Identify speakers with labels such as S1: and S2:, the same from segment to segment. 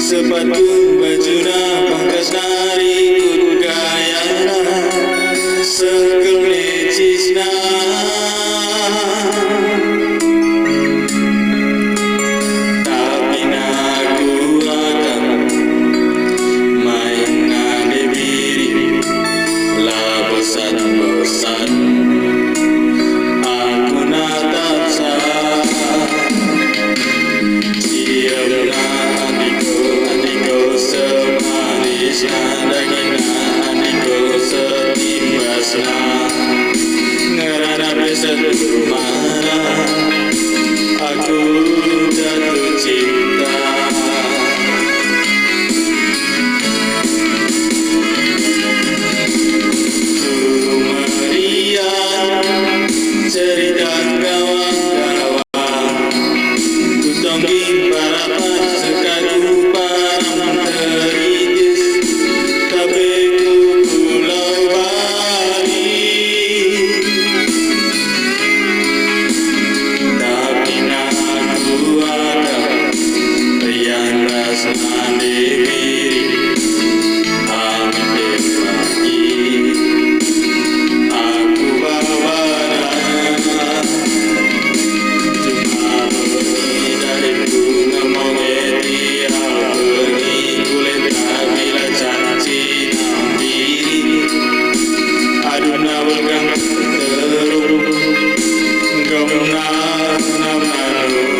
S1: Sepatu bajuna pangkas nari ikut gayana sekelecisna tapi aku akan main ngade biri lah bosan-bosan aku natap sah Dagingna adiko setimbasna ngerana besetu mana aku jatuh cinta Suruh meriah cerita kawan-kawan ku tongging parapan sekadu parang teritis Pulau Bali tapi aku ada yang rasa diri ambil pagi aku bawa cuma pergi dariku ngomong dia pergi kulit bila janji aduna welgang teruru gomnar namanuru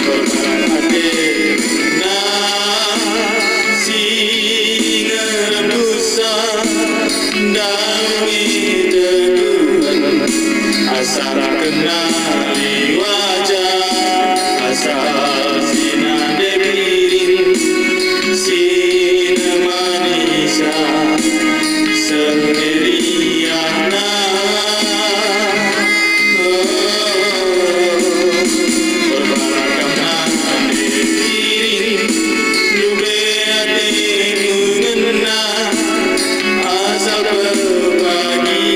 S1: berbarate na singa busa dami teguhan asal kenali wajah asal sinande biring Sina manisha sendiriana berbarakam diri lube hatiku ngena asal berbagi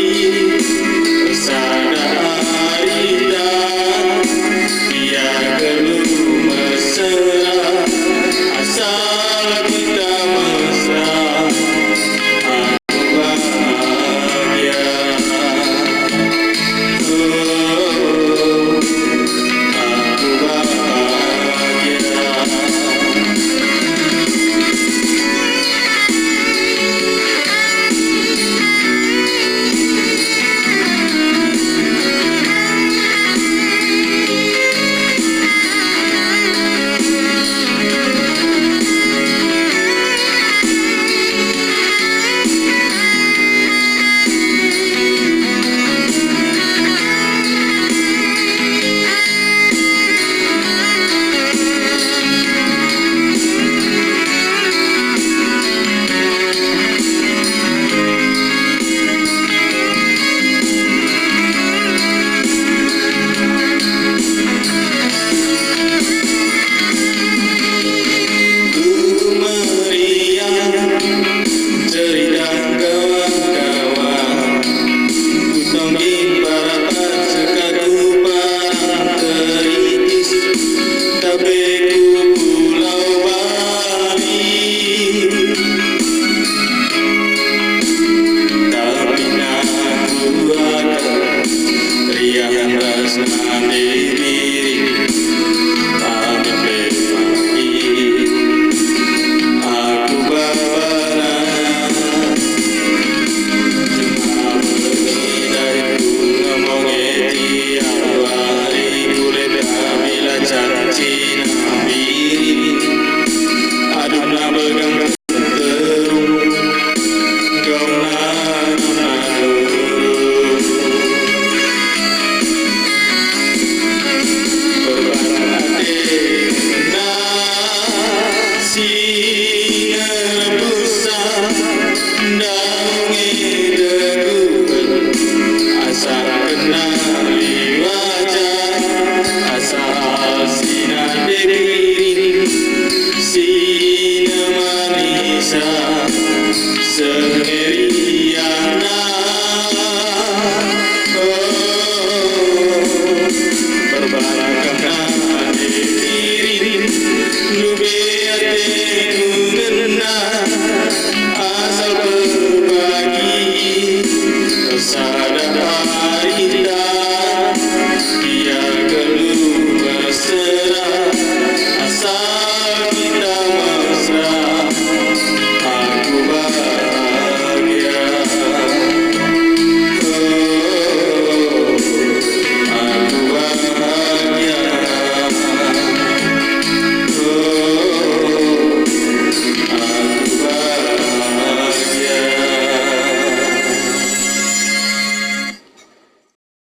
S1: sadari dah dia keluh mesra asal kita mesra aku bahagia aku bahagia Cina